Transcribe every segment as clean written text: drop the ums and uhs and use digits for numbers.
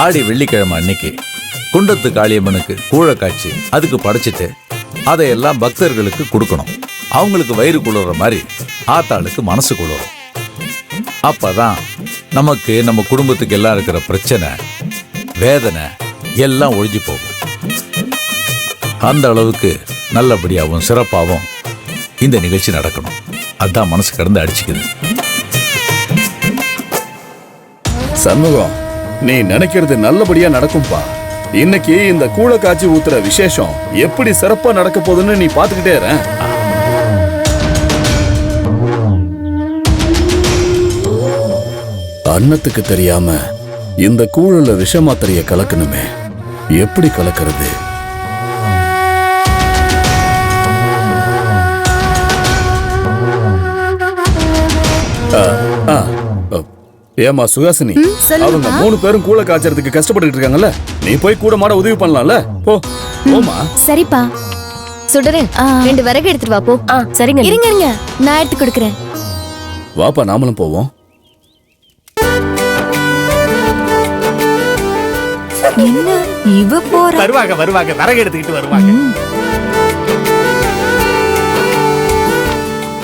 ஆடி வெள்ளிக்கிழமை அன்னைக்கு குண்டத்து காளியம்மனுக்கு கூழை காய்ச்சி அதுக்கு படைச்சிட்டு அதையெல்லாம் பக்தர்களுக்கு கொடுக்கணும். அவங்களுக்கு வயிறு குளிர்ற மாதிரி ஆத்தாளுக்கு மனசு குளிரும். அப்பதான் நமக்கு நம்ம குடும்பத்துக்கு எல்லாம் இருக்கிற பிரச்சனை வேதனை எல்லாம் ஒழிஞ்சு போகும். அந்த அளவுக்கு நல்லபடியாகவும் சிறப்பாகவும் இந்த நிகழ்ச்சி நடக்கணும். அதான் மனசு கடந்து அடிச்சுக்குது. சண்முகம், நீ நினைக்கிறது நல்லபடியா நடக்கும்பா. இன்னைக்கு இந்த கூழ காய்ச்சி ஊத்துற விசேஷம் எப்படி சிறப்பா நடக்க போகுதுன்னு நீ பாத்துக்கிட்டே இரு. அன்னத்துக்கு தெரியாம இந்த கூழல விஷ மாத்திரைய கலக்கணுமே, எப்படி கலக்கிறது? ஏமா சுகாசினி, அவங்க 3 பேரும் கூழ காய்ச்சறதுக்கு கஷ்டப்பட்டு இருக்காங்கல்ல, நீ போய் கூட மாட உதவி பண்ணலாம்ல. போ போமா. சரிப்பா. சுடரே 2 விறகு எடுத்துட்டு வா போ. சரிங்க. இருங்க இருங்க, நான் எடுத்து கொடுக்கறேன். வாப்பா, நாமளும் போவோம். என்ன இவ போற? வருவாங்க வருவாங்க, விறகு எடுத்துக்கிட்டு வருவாங்க.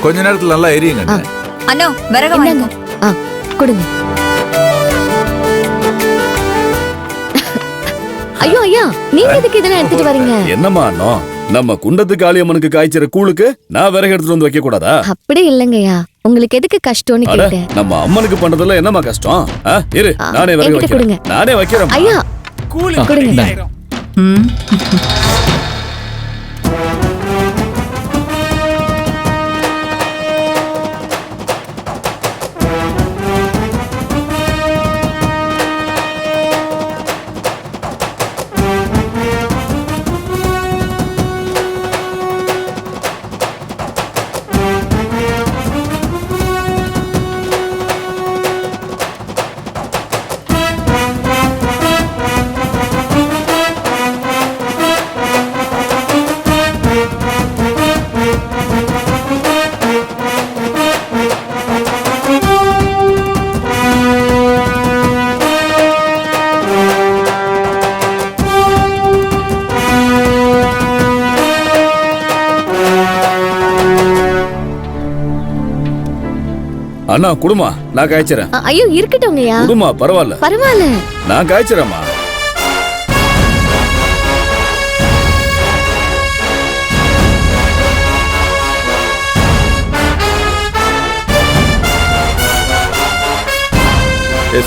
கொஞ்ச நேரத்துல நல்லா எரியுங்க. அண்ணா விறகு வாங்க. கொடுங்க. ஐயோ ஐயா, நீங்க எதுக்கு இதெல்லாம் எடுத்துட்டு வரீங்க? என்னம்மா அண்ணா, நம்ம குண்டத்து காளியம்மனுக்கு காய்ச்சற கூழுக்கு நான் விறகு எடுத்துட்டு வந்து வைக்க கூடாதா? அப்படி இல்லங்கய்யா, உங்களுக்கு எதுக்கு கஷ்டம்னு கேட்டேன். நம்ம அம்மனுக்கு பண்றதுல என்னமா கஷ்டம்? இரு, நானே விறகு வைக்கிறேன். நானே வைக்கிறேன். ஐயா கூலி கொடுங்க. அண்ணா குடுமா, நான் காய்ச்சறேன். ஐயோ இருக்கட்டும்ங்கய்யா. குடுமா, பரவாயில்ல பரவாயில்ல, நான் காய்ச்சறேம்மா.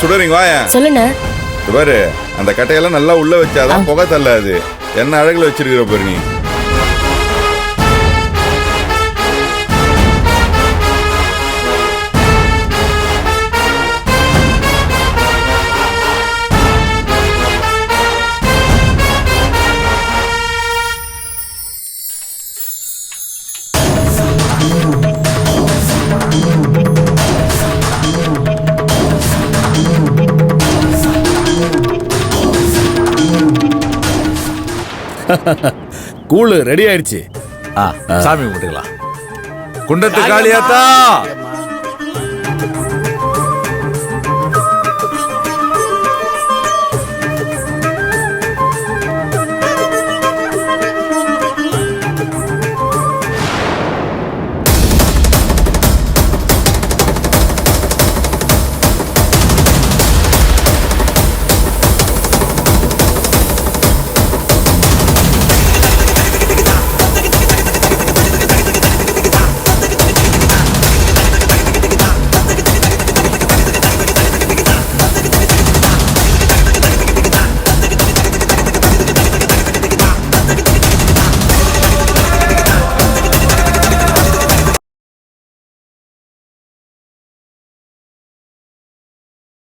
சுடரிங்க வாயா. சொல்லுண்ணா. பாரு, அந்த கட்டையெல்லாம் நல்லா உள்ள வச்சாதான் புகை தள்ளாது. என்ன அழகுல வச்சிருக்கிற பாரு நீ. கூழு ரெடி ஆயிடுச்சு. சாமி கும்பிட்டுக்கலாம். குண்டத்து காளியாத்தா,